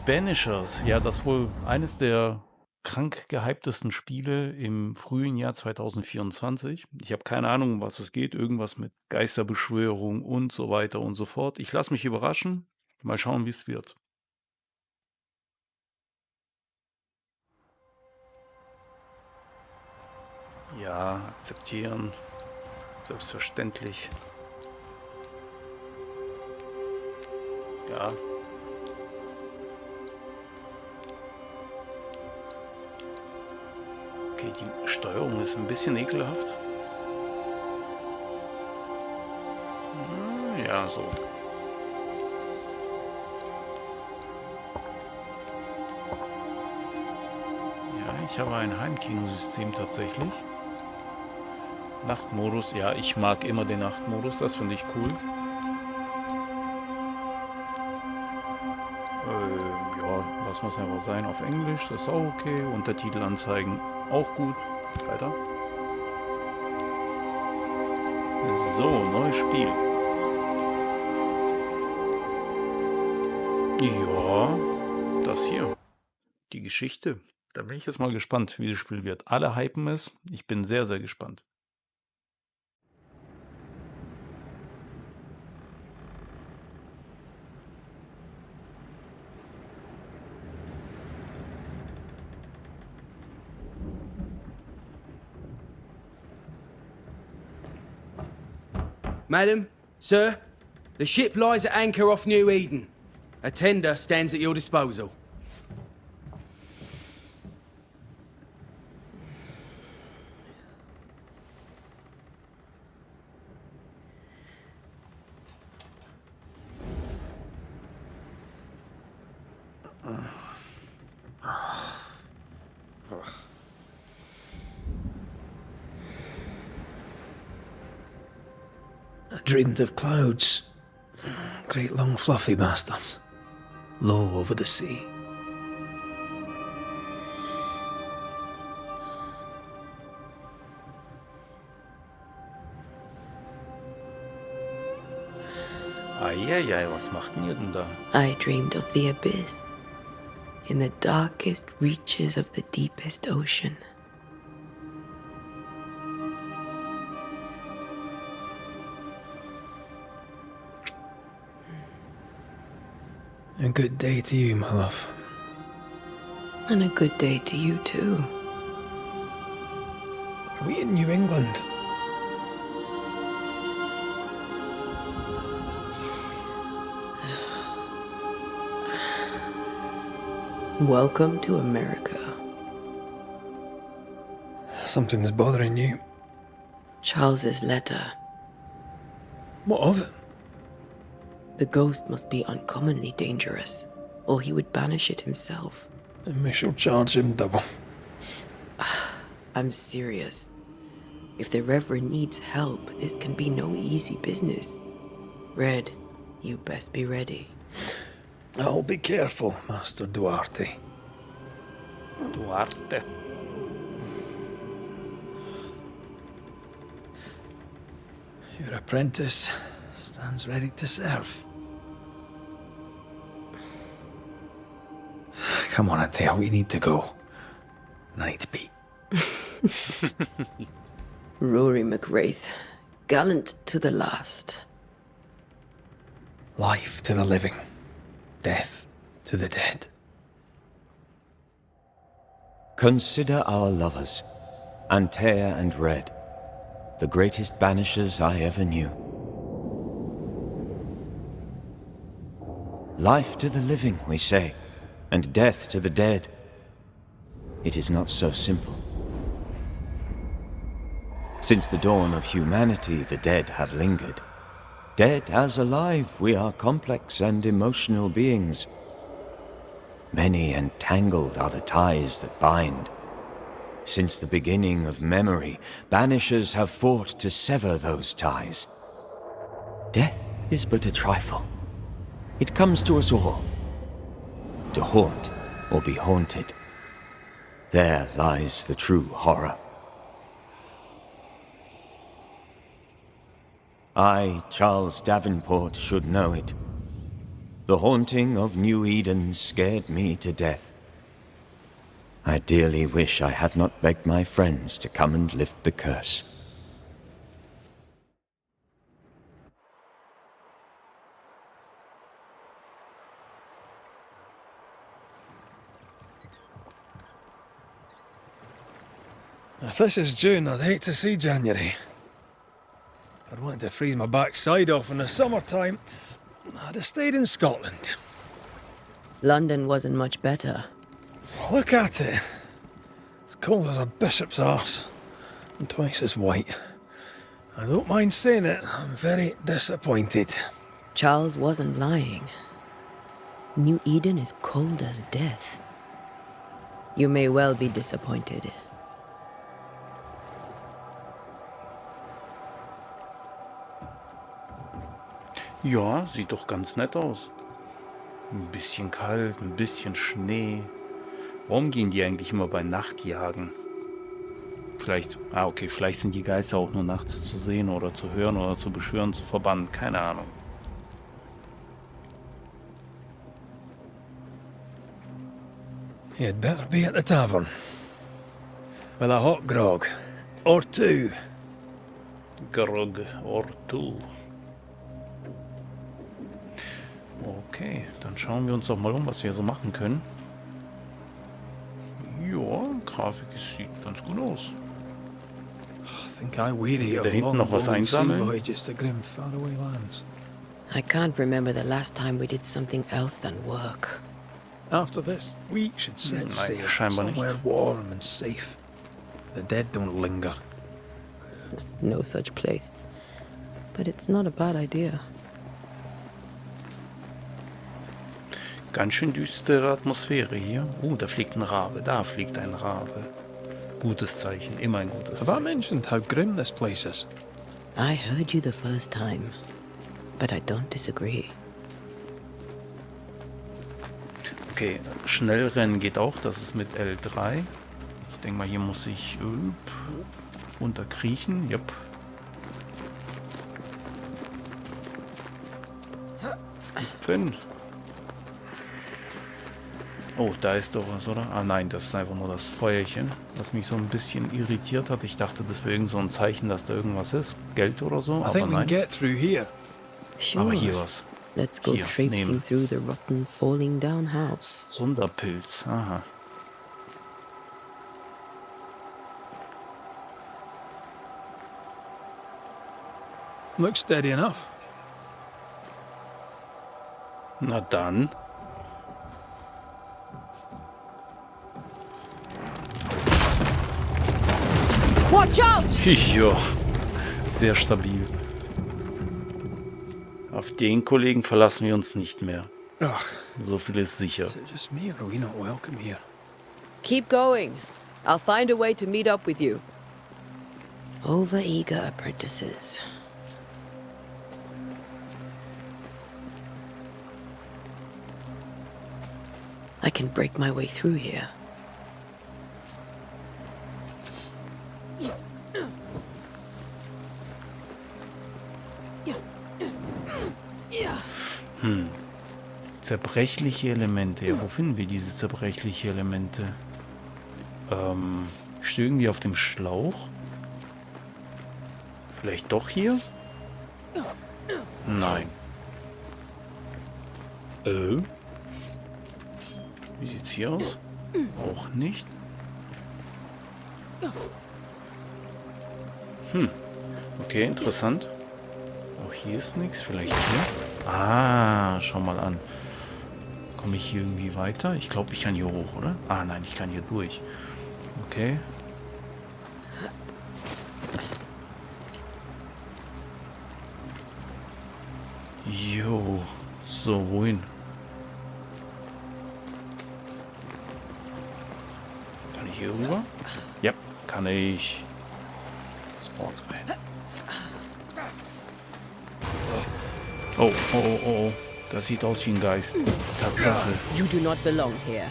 Banishers, ja, das wohl eines der krank gehyptesten Spiele im frühen Jahr 2024. Ich habe keine Ahnung, um was es geht. Irgendwas mit Geisterbeschwörung und so weiter und so fort. Ich lasse mich überraschen. Mal schauen, wie es wird. Ja, akzeptieren. Selbstverständlich. Ja. Okay, die Steuerung ist ein bisschen ekelhaft. Ja, so. Ja, ich habe ein Heimkinosystem tatsächlich. Nachtmodus, ja, ich mag immer den Nachtmodus, das finde ich cool. Ja, lass mal es einfach sein auf Englisch, das ist auch okay. Untertitel anzeigen, auch gut. Weiter. So, neues Spiel. Ja, das hier. Die Geschichte. Da bin ich jetzt mal gespannt, wie das Spiel wird. Alle hypen es. Ich bin sehr, sehr gespannt. Madam, sir, the ship lies at anchor off New Eden. A tender stands at your disposal. I dreamed of clouds. Great long fluffy bastards. Low over the sea. Eieiei, was macht denn ihr denn da? I dreamed of the abyss, in the darkest reaches of the deepest ocean. A good day to you, my love. And a good day to you too. Are we in New England? Welcome to America. Something's bothering you. Charles's letter. What of it? The ghost must be uncommonly dangerous, or he would banish it himself. And we shall charge him double. I'm serious. If the Reverend needs help, this can be no easy business. Red, you best be ready. I'll be careful, Master Duarte. Duarte. Your apprentice stands ready to serve. Come on, Atea, we need to go. I need to be. Rory McWraith, gallant to the last. Life to the living, death to the dead. Consider our lovers, Antea and Red, the greatest banishers I ever knew. Life to the living, we say, and death to the dead. It is not so simple. Since the dawn of humanity, the dead have lingered. Dead as alive, we are complex and emotional beings. Many and tangled are the ties that bind. Since the beginning of memory, banishers have fought to sever those ties. Death is but a trifle. It comes to us all. To haunt or be haunted. There lies the true horror. I, Charles Davenport, should know it. The haunting of New Eden scared me to death. I dearly wish I had not begged my friends to come and lift the curse. If this is June, I'd hate to see January. I'd want to freeze my backside off in the summertime. I'd have stayed in Scotland. London wasn't much better. Look at it. As cold as a bishop's arse. And twice as white. I don't mind saying it, I'm very disappointed. Charles wasn't lying. New Eden is cold as death. You may well be disappointed. Ja, sieht doch ganz nett aus. Ein bisschen kalt, ein bisschen Schnee. Warum gehen die eigentlich immer bei Nacht jagen? Vielleicht, okay, vielleicht sind die Geister auch nur nachts zu sehen oder zu hören oder zu beschwören, zu verbannen. Keine Ahnung. You'd better be at the tavern. With a hot grog. Or two. Grog or two. Okay, dann schauen wir uns doch mal um, was wir so machen können. Ja, Grafik sieht ganz gut aus. I think I weary of Da hinten long, noch was long sea einsammeln. voyages to grim, faraway lands. I can't remember the last time we did something else than work. After this, we should set sail scheinbar nicht. somewhere warm and safe. The dead don't linger. No such place. But it's not a bad idea. Ganz schön düstere Atmosphäre hier. Da fliegt ein Rabe, da fliegt ein Rabe. Gutes Zeichen, immer ein gutes Have I Zeichen. mentioned how grim this place is? I heard you the first time, but I don't disagree. Okay, Schnellrennen geht auch, das ist mit L3. Ich denke mal, hier muss ich runterkriechen. Jupp. Finn. Oh, da ist doch was, oder? Ah nein, das ist einfach nur das Feuerchen, was mich so ein bisschen irritiert hat. Ich dachte, das wäre irgend so ein Zeichen, dass da irgendwas ist. Geld oder so, I aber think we can nein. get through here. Sure. Aber hier was. Let's go Hier, traipsing nehmen. through the rotten, falling down house. Sonderpilz, aha. Looks steady enough. Na dann. Watch out! Ja, sehr stabil. Auf den Kollegen verlassen wir uns nicht mehr. Ugh, So viel ist sicher. is it just me or are we not welcome here? Keep going. I'll find a way to meet up with you. Overeager apprentices. I can break my way through here. Zerbrechliche Elemente. Ja, wo finden wir diese zerbrechliche Elemente? Stehen die auf dem Schlauch? Vielleicht doch hier? Nein. Wie sieht's hier aus? Auch nicht. Okay, interessant. Auch hier ist nichts. Vielleicht hier? Ah, schau mal an. Komme ich hier irgendwie weiter? Ich glaube, ich kann hier hoch, oder? Ah, nein, ich kann hier durch. Okay. Jo. So, wohin? Kann ich hier rüber? Ja, kann ich. Sportsman. Oh, oh, oh, oh. Das sieht aus wie ein Geist. Tatsache. You do not belong here.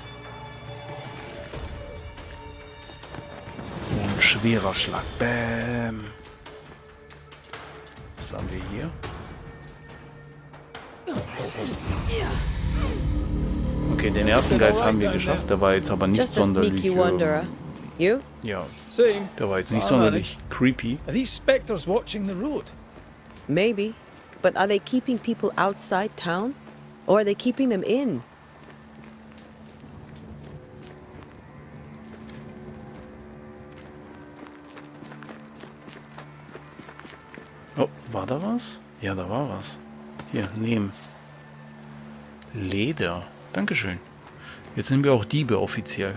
Ein schwerer Schlag. Bäm. Was haben wir hier? Okay, den ersten Geist haben wir geschafft. Der war jetzt aber nicht Just a sonderlich... sneaky wanderer. You? ja, Same. der war jetzt nicht I sonderlich managed. creepy. Are these spectres watching the road? Maybe. But are they keeping people outside town? Or are they keeping them in? Oh, war da was? Ja, da war was. Hier, nehmen. Leder. Dankeschön. Jetzt sind wir auch Diebe offiziell.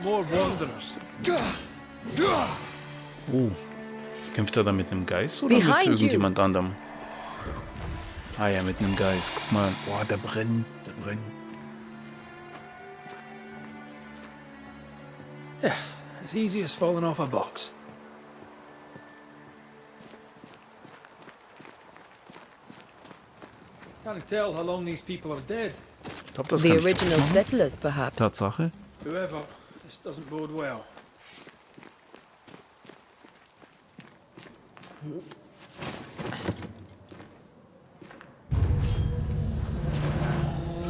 More wanderers. Oh. Kämpft er da mit einem Geist oder Behind mit you. irgendjemand anderem? Ah ja, mit einem Geist. Guck mal. Boah, der brennt. Der brennt. As easy as falling off a box. Can't tell how long these people are dead. Ich glaube, das The kann ich original machen. settlers, perhaps. Tatsache. Whoever, this doesn't bode well.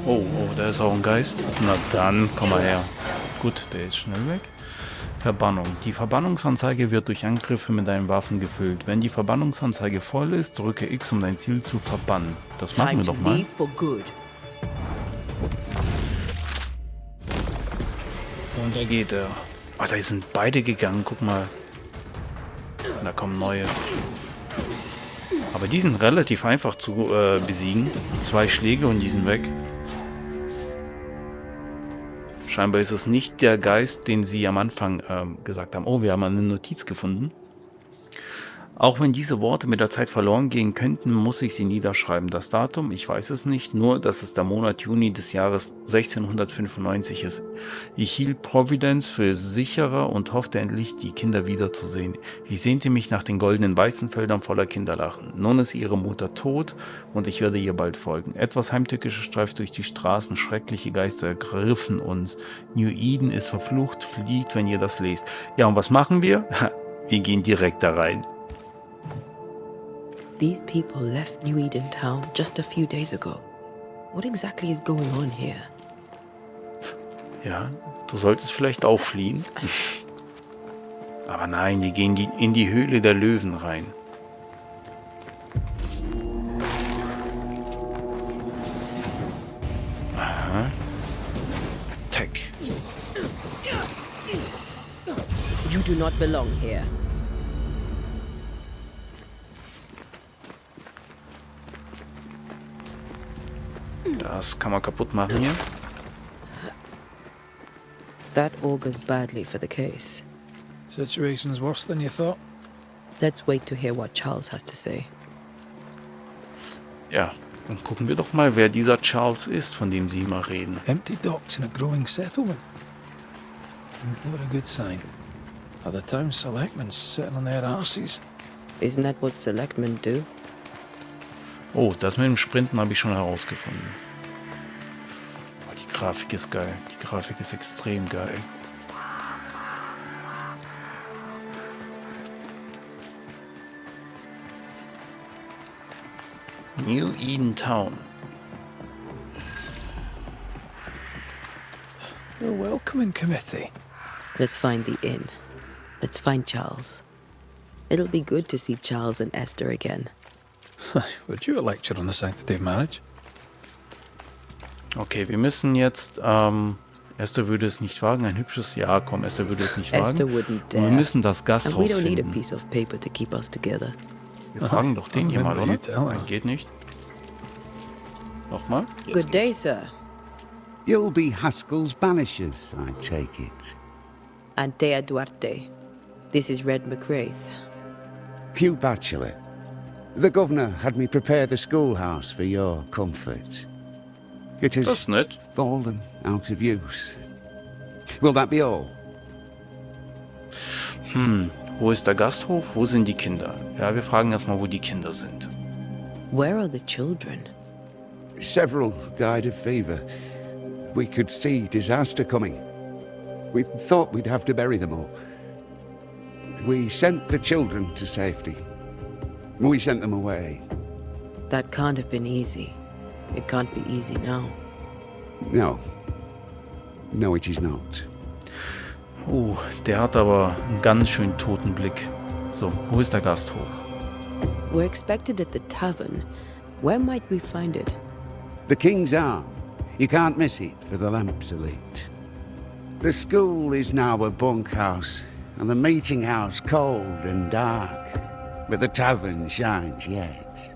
Oh, da ist auch ein Geist. Na dann, komm mal her. Gut, der ist schnell weg. Verbannung. Die Verbannungsanzeige wird durch Angriffe mit deinen Waffen gefüllt. Wenn die Verbannungsanzeige voll ist, drücke X, um dein Ziel zu verbannen. Das machen Time wir to doch mal. leave for good. Und da geht er. Ah, da sind beide gegangen, guck mal. Da kommen neue. Aber die sind relativ einfach zu besiegen. 2 Schläge und die sind weg. Scheinbar ist es nicht der Geist, den sie am Anfang gesagt haben. Oh, wir haben eine Notiz gefunden. Auch wenn diese Worte mit der Zeit verloren gehen könnten, muss ich sie niederschreiben. Das Datum, ich weiß es nicht, nur dass es der Monat Juni des Jahres 1695 ist. Ich hielt Providence für sicherer und hoffte endlich, die Kinder wiederzusehen. Ich sehnte mich nach den goldenen Weizenfeldern voller Kinderlachen. Nun ist ihre Mutter tot und ich werde ihr bald folgen. Etwas Heimtückisches streift durch die Straßen, schreckliche Geister ergriffen uns. New Eden ist verflucht, flieht, wenn ihr das lest. Ja, und was machen wir? Wir gehen direkt da rein. These people left New Eden town just a few days ago. What exactly is going on here? Ja, du solltest vielleicht auch fliehen. Aber nein, die gehen in die Höhle der Löwen rein. Aha. Tech. You do not belong here. Das kann man kaputt machen hier. That augurs badly for the case. Situation's worse than you thought. Let's wait to hear what Charles has to say. Ja, dann gucken wir doch mal, wer dieser Charles ist, von dem Sie immer reden. Empty docks in a growing settlement. Never a good sign. Are the town selectmen sitting on their arses? Isn't that what selectmen do? Oh, das mit dem Sprinten habe ich schon herausgefunden. Oh, die Grafik ist geil. Die Grafik ist extrem geil. New Eden Town. A welcoming committee. Let's find the inn. Let's find Charles. It'll be good to see Charles and Esther again. Would you a lecture on the sanctity of marriage? Okay, wir müssen jetzt, Esther würde es nicht wagen, ein hübsches Ja, komm, Esther würde es nicht Esther wagen. wouldn't Und wir dare. müssen das And we Gasthaus don't need a finden. piece of paper to keep us together. Wir fragen doch den hier mal, remember oder? you telling Nein, her. geht nicht. Nochmal? Jetzt Good day, geht's. sir. You'll be Haskell's Banishers, I take it. Antea Duarte. This is Red McWraith. Hugh Batchelor. The governor had me prepare the schoolhouse for your comfort. It Das has ist nett. fallen out of use. Will that be all? Wo ist der Gasthof? Wo sind die Kinder? Ja, wir fragen erstmal, wo die Kinder sind. Where are the children? Several died of fever. We could see disaster coming. We thought we'd have to bury them all. we sent the children to safety. We sent them away. That can't have been easy. It can't be easy now. No. No, it is not. Der hat aber einen ganz schön toten Blick. So, wo ist der Gasthof? We're expected at the tavern. Where might we find it? The King's Arm. You can't miss it, for the lamps are lit. The school is now a bunkhouse, and the meeting house cold and dark. But the tavern shines yet.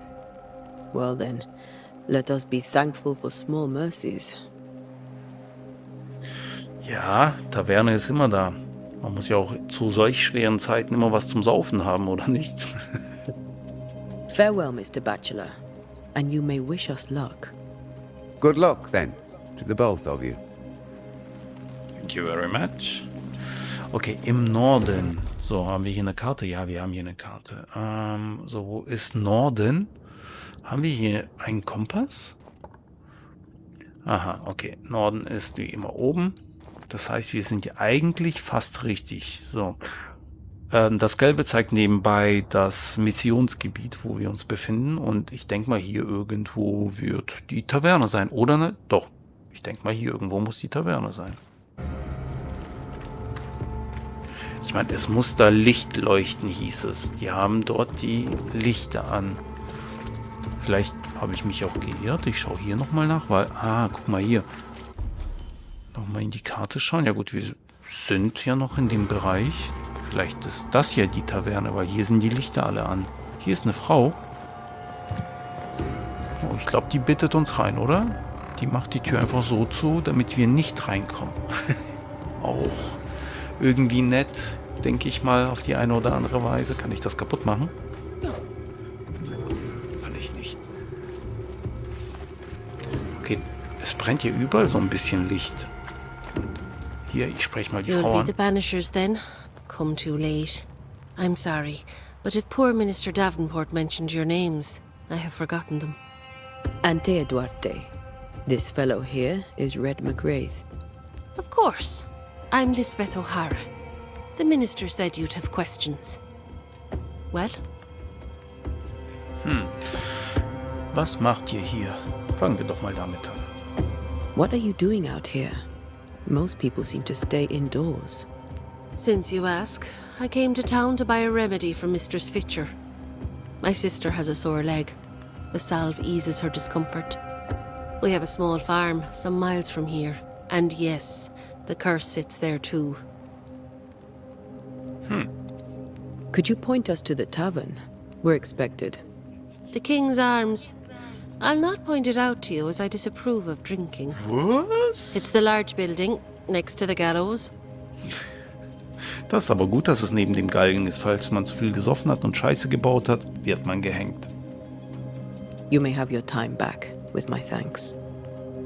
Well then, let us be thankful for small mercies. Ja, Taverne ist immer da. Man muss ja auch zu solch schweren Zeiten immer was zum Saufen haben, oder nicht? Farewell, Mr. Bachelor, and you may wish us luck. Good luck, then, to the both of you. Thank you very much. Okay, im Norden. So, haben wir hier eine Karte? Ja, wir haben hier eine Karte. So, wo ist Norden? Haben wir hier einen Kompass? Aha, okay. Norden ist wie immer oben. Das heißt, wir sind hier eigentlich fast richtig. So. Das Gelbe zeigt nebenbei das Missionsgebiet, wo wir uns befinden. Und ich denke mal, hier irgendwo wird die Taverne sein. Oder ne? Doch. Ich denke mal, hier irgendwo muss die Taverne sein. Ich meine, es muss da Licht leuchten, hieß es. Die haben dort die Lichter an. Vielleicht habe ich mich auch geirrt. Ich schaue hier nochmal nach, weil... guck mal hier. Nochmal in die Karte schauen. Ja gut, wir sind ja noch in dem Bereich. Vielleicht ist das ja die Taverne, weil hier sind die Lichter alle an. Hier ist eine Frau. Oh, ich glaube, die bittet uns rein, oder? Die macht die Tür einfach so zu, damit wir nicht reinkommen. Auch irgendwie nett, denke ich mal, auf die eine oder andere Weise. Kann ich das kaputt machen? Kann ich nicht. Okay, es brennt hier überall so ein bisschen Licht. Hier, ich spreche mal die Frau You'll be an. the Banishers then? Come too late. I'm sorry, but if poor Minister Davenport mentioned your names, I have forgotten them. Ante Duarte. This fellow here is Red McGrath. Of course. I'm Lisbeth O'Hara. The minister said you'd have questions. Well? Was macht ihr hier? Fangen wir doch mal damit an. What are you doing out here? Most people seem to stay indoors. Since you ask, I came to town to buy a remedy for Mistress Fitcher. My sister has a sore leg. The salve eases her discomfort. We have a small farm some miles from here. And yes, the curse sits there too. Could you point us to the tavern? We're expected. The King's Arms. I'll not point it out to you as I disapprove of drinking. Was? It's the large building next to the gallows. Das ist aber gut, dass es neben dem Galgen ist. Falls man zu viel gesoffen hat und Scheiße gebaut hat, wird man gehängt. You may have your time back, with my thanks.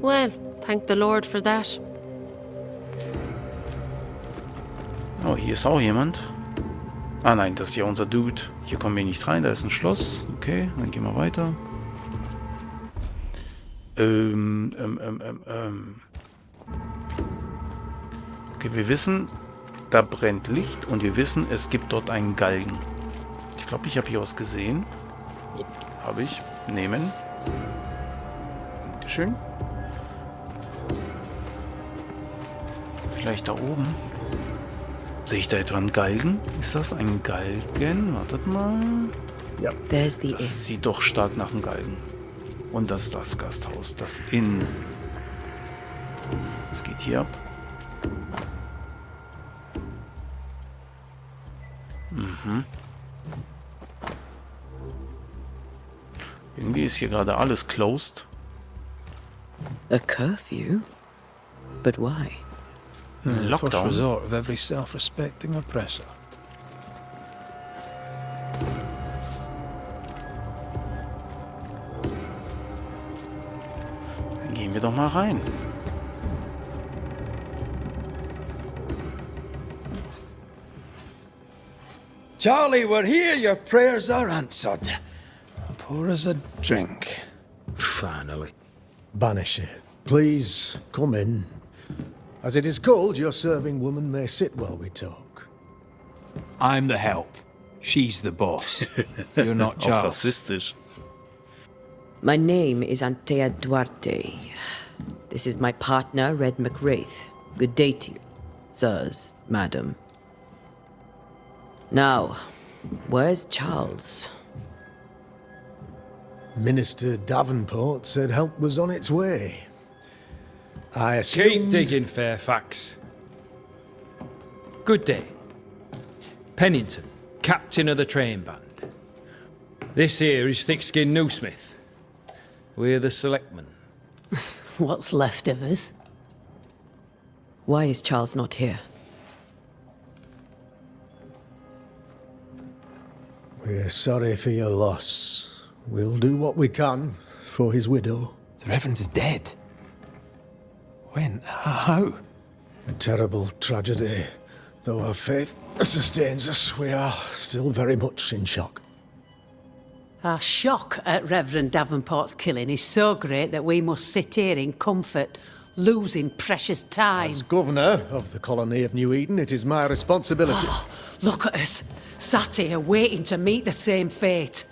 Well, thank the Lord for that. Oh, hier ist auch jemand. Ah nein, das ist ja unser Dude. Hier kommen wir nicht rein, da ist ein Schloss. Okay, dann gehen wir weiter. Okay, wir wissen, da brennt Licht und wir wissen, es gibt dort einen Galgen. Ich glaube, ich habe hier was gesehen. Habe ich. Nehmen. Dankeschön. Vielleicht da oben. Sehe ich da etwa einen Galgen? Ist das ein Galgen? Wartet mal. Ja, There's the inn. das sieht doch stark nach einem Galgen. Und das ist das Gasthaus, das Inn. Was geht hier ab? Irgendwie ist hier gerade alles closed. A curfew? But why? First Lockdown. resort of every self-respecting oppressor. Dann gehen wir doch mal rein. Charlie, we're here. Your prayers are answered. Pour us a drink. Finally. Banisher, please come in. As it is cold, your serving woman may sit while we talk. I'm the help. She's the boss. You're not Auch Charles. rassistisch. My name is Antea Duarte. This is my partner, Red McWraith. Good day to you, sirs, madam. Now, where's Charles? Minister Davenport said help was on its way. I Keep assumed... digging, Fairfax. Good day. Pennington, captain of the train band. This here is Thick-Skinned Newsmith. We're the selectmen. What's left of us? Why is Charles not here? We're sorry for your loss. We'll do what we can for his widow. The Reverend is dead. When? How? A terrible tragedy. Though our faith sustains us, we are still very much in shock. Our shock at Reverend Davenport's killing is so great that we must sit here in comfort, losing precious time. As governor of the colony of New Eden, it is my responsibility... Look at us, sat here waiting to meet the same fate.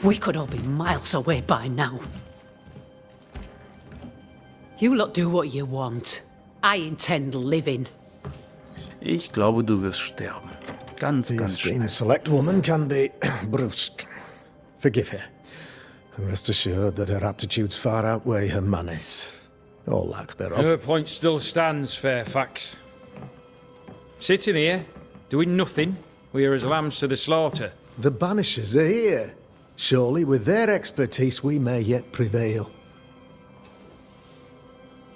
We could all be miles away by now. You lot do what you want. I intend living. Ich glaube, du wirst sterben. Ganz, The ganz schnell. esteemed select woman can be brusque. Forgive her. And rest assured that her aptitudes far outweigh her manners. Or lack thereof. Her point still stands, Fairfax. Sitting here, doing nothing, we're as lambs to the slaughter. The Banishers are here. Surely with their expertise we may yet prevail.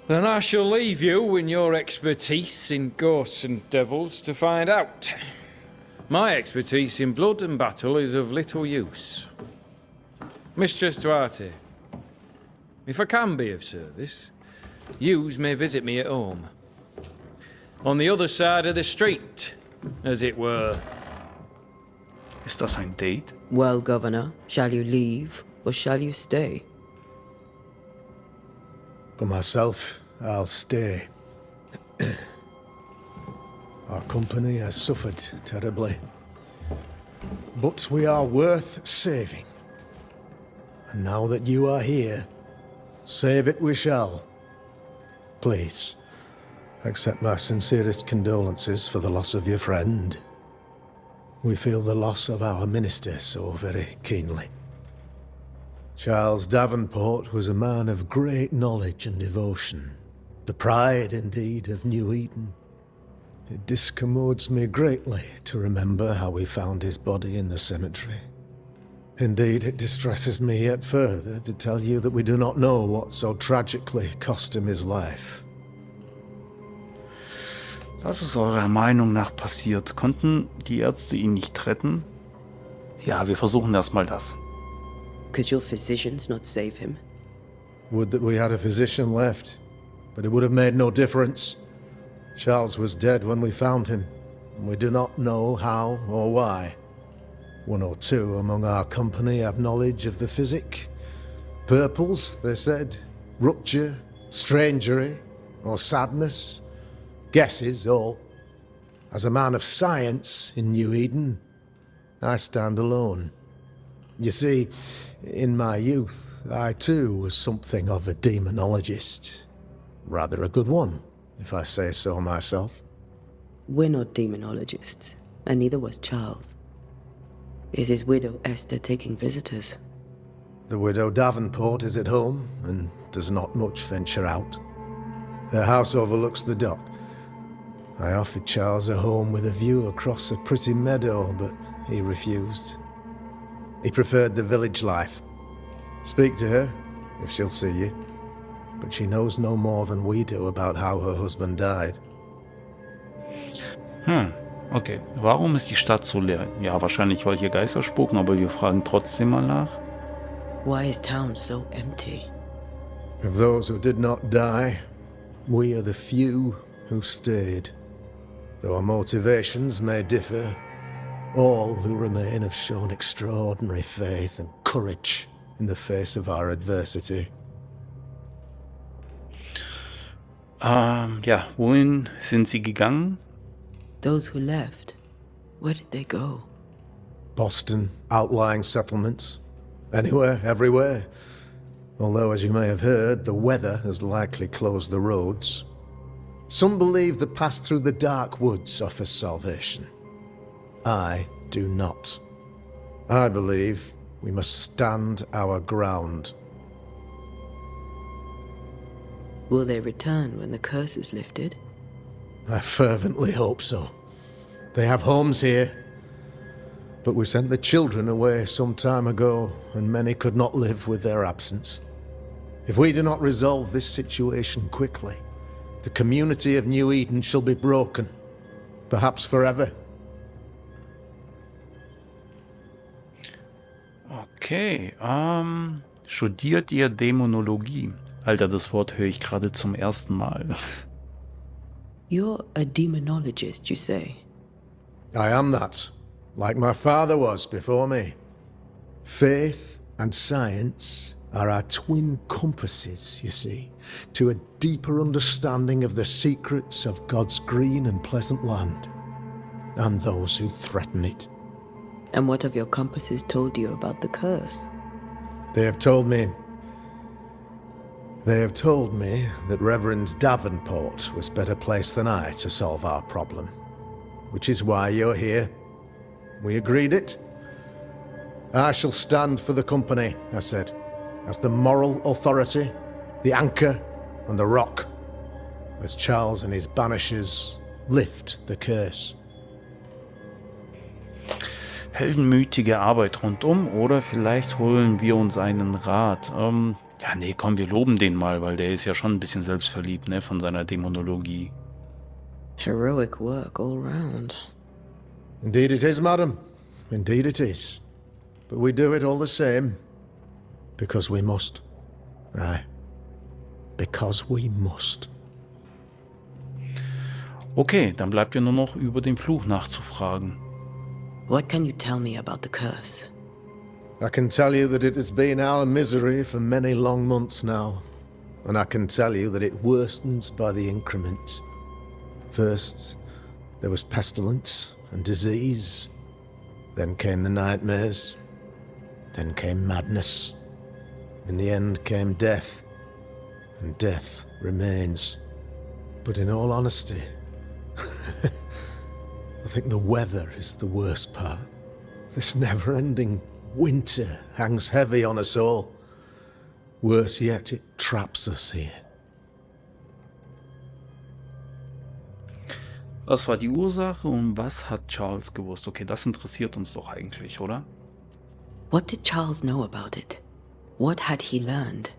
Then I shall leave you in your expertise in ghosts and devils to find out. My expertise in blood and battle is of little use. Mistress Duarte, if I can be of service, yous may visit me at home. On the other side of the street, as it were. Ist das ein Date? Well, Governor, shall you leave or shall you stay? For myself, I'll stay. Our company has suffered terribly. But we are worth saving. And now that you are here, save it we shall. Please, accept my sincerest condolences for the loss of your friend. We feel the loss of our minister so very keenly. Charles Davenport was a man of great knowledge and devotion. The pride, indeed, of New Eden. It discommodes me greatly to remember how we found his body in the cemetery. Indeed, it distresses me yet further to tell you that we do not know what so tragically cost him his life. Was ist eurer Meinung nach passiert? Konnten die Ärzte ihn nicht retten? Ja, wir versuchen erstmal das. Could your physicians not save him? Would that we had a physician left, but it would have made no difference. Charles was dead when we found him, and we do not know how or why. One or two among our company have knowledge of the physic. Purples, they said, rupture, strangery, or sadness. Guesses, all. As a man of science in New Eden, I stand alone. You see, in my youth, I too was something of a demonologist. Rather a good one, if I say so myself. We're not demonologists, and neither was Charles. Is his widow Esther taking visitors? The widow Davenport is at home, and does not much venture out. Their house overlooks the dock. I offered Charles a home with a view across a pretty meadow, but he refused. He preferred the village life. Speak to her, if she'll see you. But she knows no more than we do about how her husband died. Okay. Warum ist die Stadt so leer? Ja, wahrscheinlich, weil hier Geister spuken, aber wir fragen trotzdem mal nach. Why is town so empty? Of those who did not die, we are the few who stayed. Though our motivations may differ, all who remain have shown extraordinary faith and courage in the face of our adversity. Ja, wohin sind sie gegangen? Those who left. Where did they go? Boston, outlying settlements. Anywhere, everywhere. Although, as you may have heard, the weather has likely closed the roads. Some believe the path through the dark woods offers salvation. I do not. I believe we must stand our ground. Will they return when the curse is lifted? I fervently hope so. They have homes here. But we sent the children away some time ago, and many could not live with their absence. If we do not resolve this situation quickly, the community of New Eden shall be broken, perhaps forever. Okay, studiert ihr Dämonologie? Alter, das Wort höre ich gerade zum ersten Mal. You're a demonologist, you say? I am that, like my father was before me. Faith and science are our twin compasses, you see, to a deeper understanding of the secrets of God's green and pleasant land, and those who threaten it. And what have your compasses told you about the curse? They have told me that Reverend Davenport was better placed than I to solve our problem, which is why you're here. We agreed it. I shall stand for the company, I said, as the moral authority, the anchor, and the rock, as Charles and his Banishers lift the curse. Heldenmütige Arbeit rundum oder vielleicht holen wir uns einen Rat. Ja, nee, komm, wir loben den mal, weil der ist ja schon ein bisschen selbstverliebt, ne, von seiner Dämonologie. Heroic work all round. Indeed it is, madam. Indeed it is. But we do it all the same. Because we must. Aye. Because we must. Okay, dann bleibt ja nur noch über den Fluch nachzufragen. What can you tell me about the curse? I can tell you that it has been our misery for many long months now. And I can tell you that it worsens by the increment. First, there was pestilence and disease. Then came the nightmares. Then came madness. In the end came death. And death remains. But in all honesty, I think the weather is the worst part. This never-ending winter hangs heavy on us all. Worse yet, it traps us here. Was war die Ursache und was hat Charles gewusst? Okay, das interessiert uns doch eigentlich, oder? What did Charles know about it? What had he learned?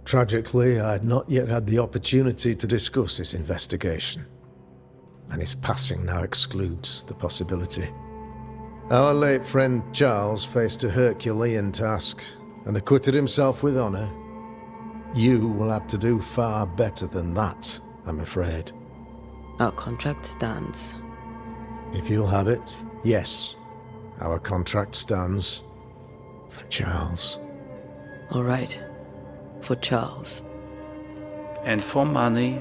Tragically, I had not yet had the opportunity to discuss his investigation. And his passing now excludes the possibility. Our late friend Charles faced a Herculean task and acquitted himself with honor. You will have to do far better than that, I'm afraid. Our contract stands. If you'll have it, yes, our contract stands for Charles. All right. For Charles. And for money.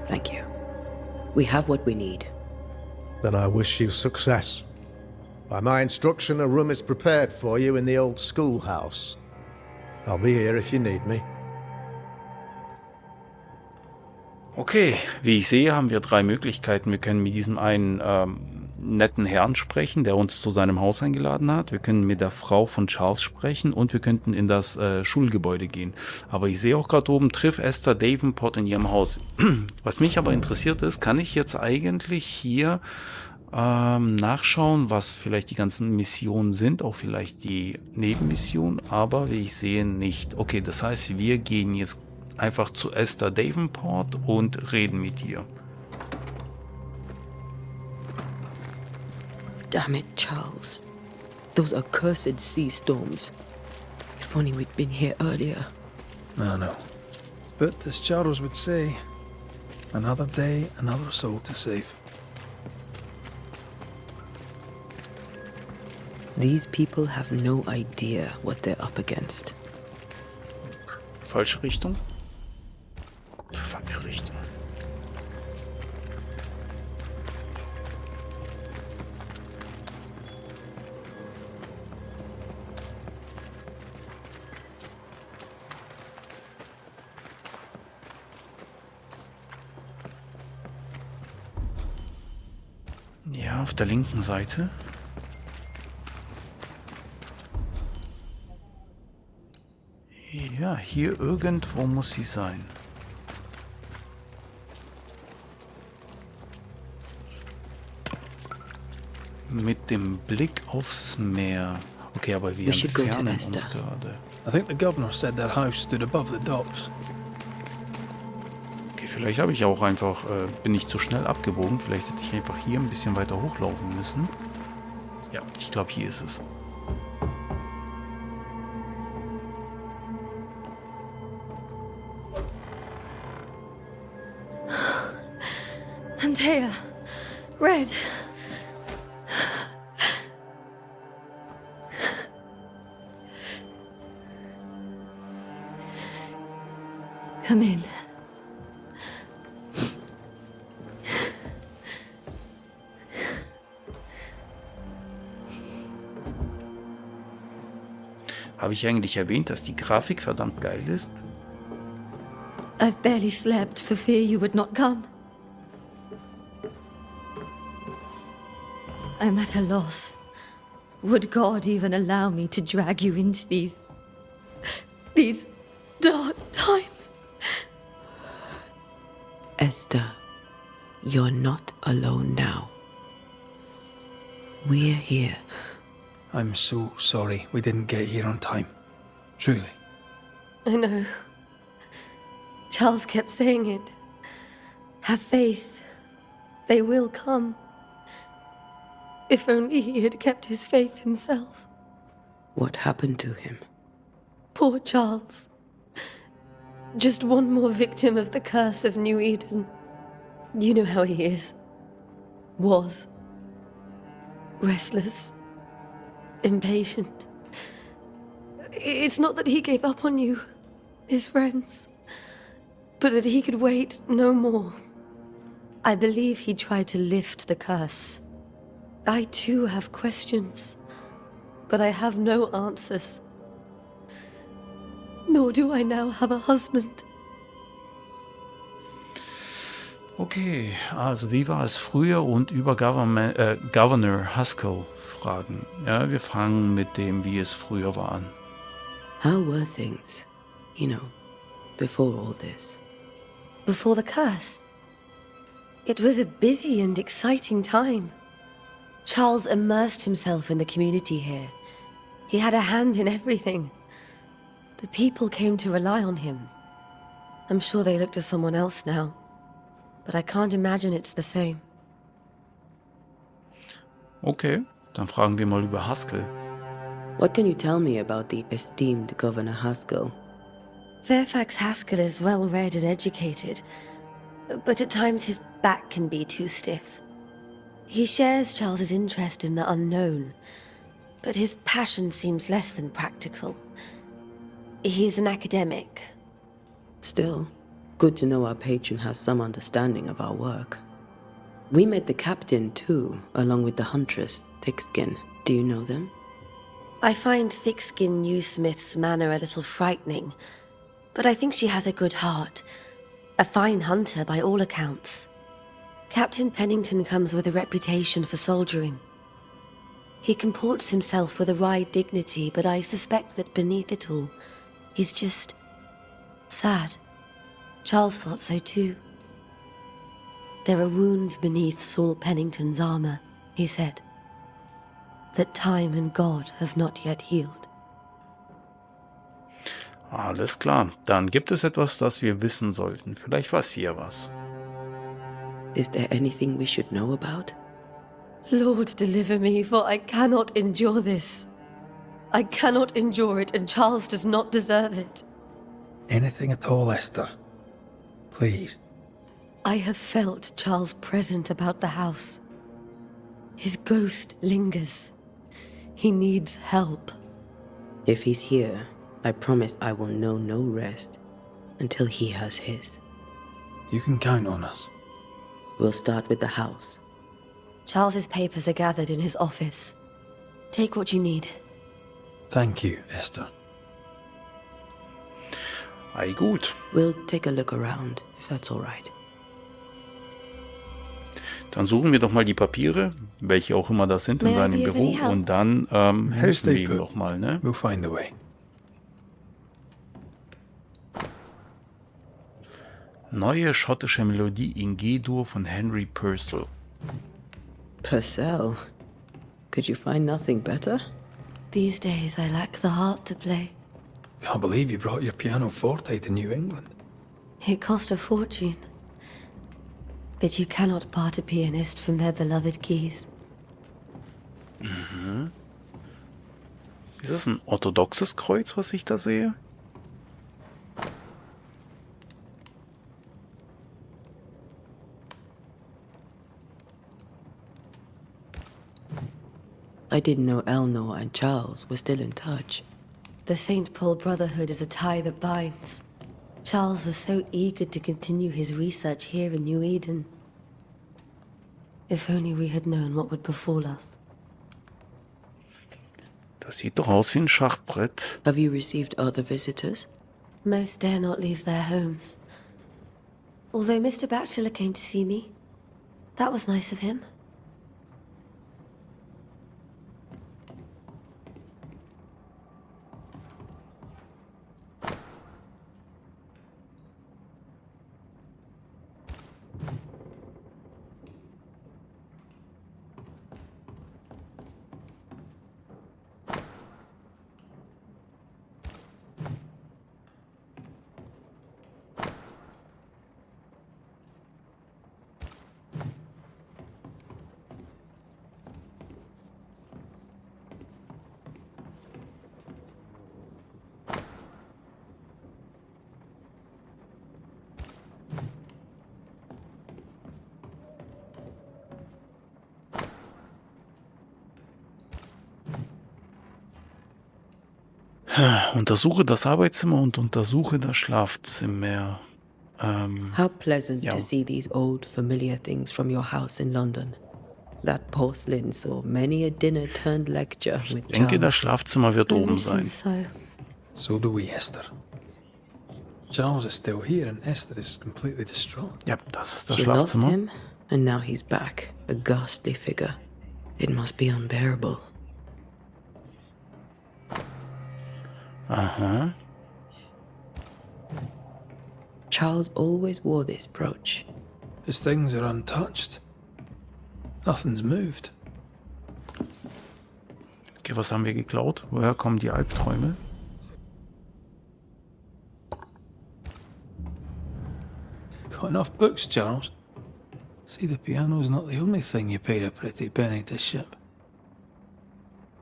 Thank you. We have what we need. Then I wish you success. By my instruction, a room is prepared for you in the old schoolhouse. I'll be here if you need me. Okay, wie ich sehe, haben wir 3 Möglichkeiten. Wir können mit diesem einen netten Herrn sprechen, der uns zu seinem Haus eingeladen hat. Wir können mit der Frau von Charles sprechen und wir könnten in das Schulgebäude gehen. Aber ich sehe auch gerade oben, triff Esther Davenport in ihrem Haus. Was mich aber interessiert ist, kann ich jetzt eigentlich hier nachschauen, was vielleicht die ganzen Missionen sind, auch vielleicht die Nebenmissionen, aber wie ich sehe, nicht. Okay, das heißt, wir gehen jetzt einfach zu Esther Davenport und reden mit ihr. Damn it, Charles. Those accursed sea storms. If only we'd been here earlier. No. But as Charles would say, another day, another soul to save. These people have no idea what they're up against. Falsche Richtung? Falsche Richtung. Ja, auf der linken Seite. Ja, hier irgendwo muss sie sein. Mit dem Blick aufs Meer. Okay, aber wir should go to entfernen Esther. uns gerade. I think the governor said their house stood above the docks. Okay, vielleicht habe ich auch einfach, bin ich zu schnell abgebogen. Vielleicht hätte ich einfach hier ein bisschen weiter hochlaufen müssen. Ja, ich glaube, hier ist es. Antea, Red. Come in. Habe ich eigentlich erwähnt, dass die Grafik verdammt geil ist? I've barely slept for fear you would not come. I'm at a loss. Would God even allow me to drag you into these dark times? Esther, you're not alone now. We're here. I'm so sorry we didn't get here on time. Truly. I know. Charles kept saying it. Have faith. They will come. If only he had kept his faith himself. What happened to him? Poor Charles. Just one more victim of the curse of New Eden. You know how he is. Was. Restless. Impatient. It's not that he gave up on you, his friends, but that he could wait no more. I believe he tried to lift the curse. I too have questions, but I have no answers. Nor do I now have a husband. Okay, also wie war es früher und über Governor Haskell fragen. Ja, wir fangen mit dem, wie es früher war an. How were things, before all this? Before the curse? It was a busy and exciting time. Charles immersed himself in the community here. He had a hand in everything. The people came to rely on him. I'm sure they look to someone else now, but I can't imagine it's the same. Okay, dann fragen wir mal über Haskell. What can you tell me about the esteemed Governor Haskell? Fairfax Haskell is well read and educated, but at times his back can be too stiff. He shares Charles's interest in the unknown, but his passion seems less than practical. He's an academic. Still, good to know our patron has some understanding of our work. We met the captain too, along with the huntress, Thickskin. Do you know them? I find Thickskin Newsmith's manner a little frightening, but I think she has a good heart. A fine hunter by all accounts. Captain Pennington comes with a reputation for soldiering. He comports himself with a wry dignity, but I suspect that beneath it all, he's just sad. Charles thought so too. There are wounds beneath Saul Pennington's armor, he said, that time and God have not yet healed. Alles klar, dann gibt es etwas, das wir wissen sollten. Vielleicht weiß sie ja was. Is there anything we should know about? Lord, deliver me, for I cannot endure this. I cannot endure it, and Charles does not deserve it. Anything at all, Esther. Please. I have felt Charles present about the house. His ghost lingers. He needs help. If he's here, I promise I will know no rest until he has his. You can count on us. We'll start with the house. Charles's papers are gathered in his office. Take what you need. Thank you, Esther. Ei, gut. We'll take a look around, if that's all right. Dann suchen wir doch mal die Papiere. welche auch immer das sind, in May I seinem be of Büro any help? und dann helfen stay wir ihm put. doch mal, ne? We'll find the way. Neue schottische Melodie in G-Dur von Henry Purcell. Purcell. Could you find nothing better? These days I lack the heart to play. Can't believe you brought your piano forte to New England. It cost a fortune. But you cannot part a pianist from their beloved keys. Ist das ein orthodoxes Kreuz, was ich da sehe? I didn't know Eleanor and Charles were still in touch. The St. Paul Brotherhood is a tie that binds. Charles was so eager to continue his research here in New Eden. If only we had known what would befall us. Das sieht doch aus wie ein Schachbrett. Have you received other visitors? Most dare not leave their homes. Although Mr. Bachelor came to see me. That was nice of him. Untersuche das Arbeitszimmer und untersuche das Schlafzimmer. How pleasant Ja. to see these old, familiar things from your house in London. That porcelain saw many a dinner-turned-lecture with Ich denke, das Charles. Schlafzimmer wird I oben miss him sein. so. So do we, Esther. Charles is still here and Esther is completely distraught. Ja, das ist das She lost Schlafzimmer. him, and now he's back, a ghastly figure. It must be unbearable. Aha. Charles always wore this brooch. His things are untouched. Nothing's moved. Okay, was haben wir geklaut? Woher kommen die Albträume? Got enough books, Charles? See, the piano's not the only thing you paid a pretty penny to ship.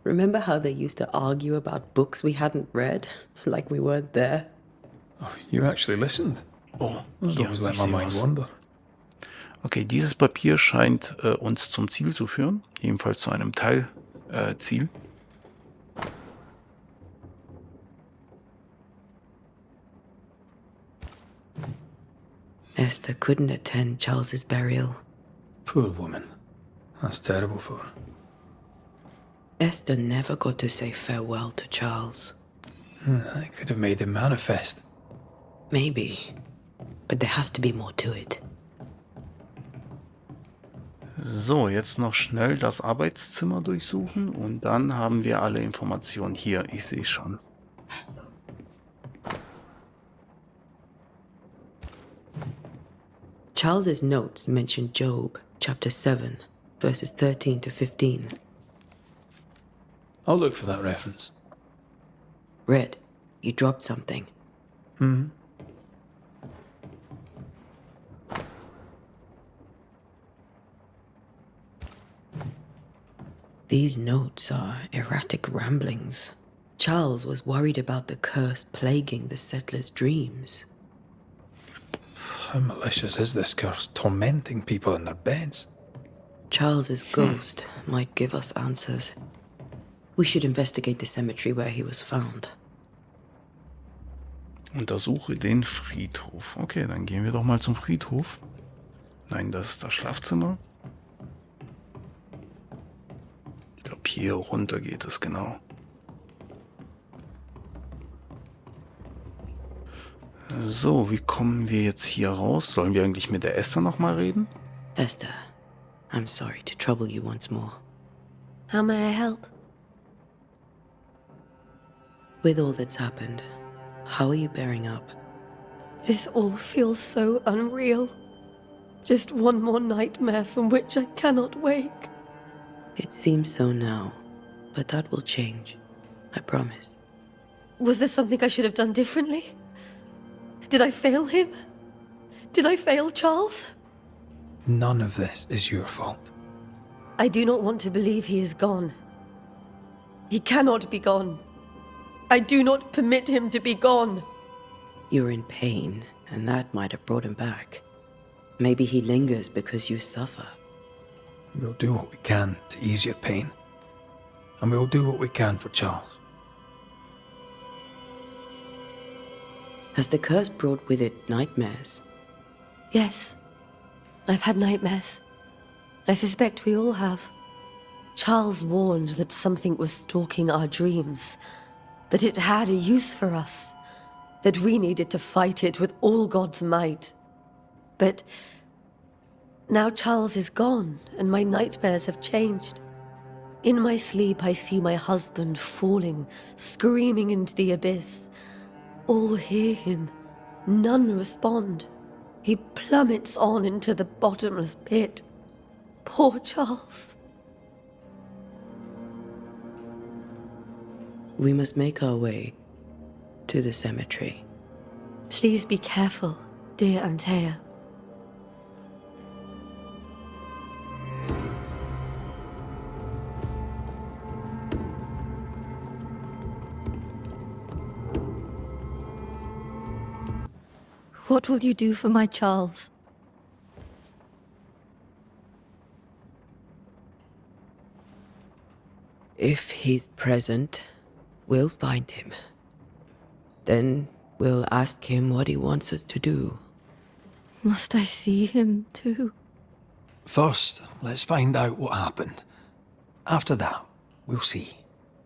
Remember how they used to argue about books we hadn't read? Like we weren't there? Oh, you actually listened? Oh, I'd hier, always let ich my sehe mind was. wander. Okay, dieses Papier scheint uns zum Ziel zu führen. Jedenfalls zu einem Teilziel. Esther couldn't attend Charles's burial. Poor woman. That's terrible for her. Esther never got to say farewell to Charles. I could have made him manifest. Maybe. But there has to be more to it. So, jetzt noch schnell das Arbeitszimmer durchsuchen und dann haben wir alle Informationen hier. Ich sehe schon. Charles's notes mention Job, chapter 7, verses 13 to 15. I'll look for that reference. Red, you dropped something. These notes are erratic ramblings. Charles was worried about the curse plaguing the settlers' dreams. How malicious is this curse, tormenting people in their beds? Charles's ghost might give us answers. We should investigate the cemetery where he was found. Untersuche den Friedhof. Okay, dann gehen wir doch mal zum Friedhof. Nein, das ist das Schlafzimmer. Ich glaube, hier runter geht es, genau. So, wie kommen wir jetzt hier raus? Sollen wir eigentlich mit der Esther nochmal reden? Esther, I'm sorry to trouble you once more. How may I help? With all that's happened, how are you bearing up? This all feels so unreal. Just one more nightmare from which I cannot wake. It seems so now, but that will change. I promise. Was there something I should have done differently? Did I fail him? Did I fail Charles? None of this is your fault. I do not want to believe he is gone. He cannot be gone. I do not permit him to be gone. You're in pain, and that might have brought him back. Maybe he lingers because you suffer. We'll do what we can to ease your pain. And we'll do what we can for Charles. Has the curse brought with it nightmares? Yes. I've had nightmares. I suspect we all have. Charles warned that something was stalking our dreams, that it had a use for us, that we needed to fight it with all God's might. But now Charles is gone, and my nightmares have changed. In my sleep, I see my husband falling, screaming into the abyss. All hear him. None respond. He plummets on into the bottomless pit. Poor Charles. We must make our way to the cemetery. Please be careful, dear Antea. What will you do for my Charles? If he's present, we'll find him. Then we'll ask him what he wants us to do. Must I see him too? First, let's find out what happened. After that, we'll see.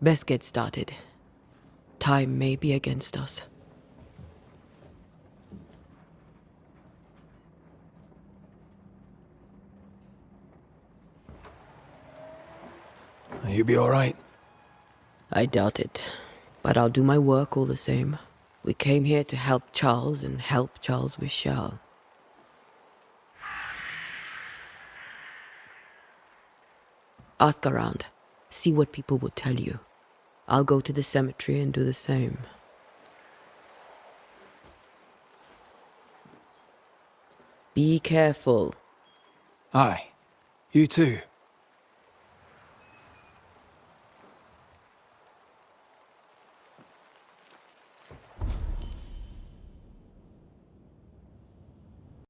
Best get started. Time may be against us. You be alright? I doubt it, but I'll do my work all the same. We came here to help Charles, and help Charles we shall. Ask around. See what people will tell you. I'll go to the cemetery and do the same. Be careful. Aye. You too.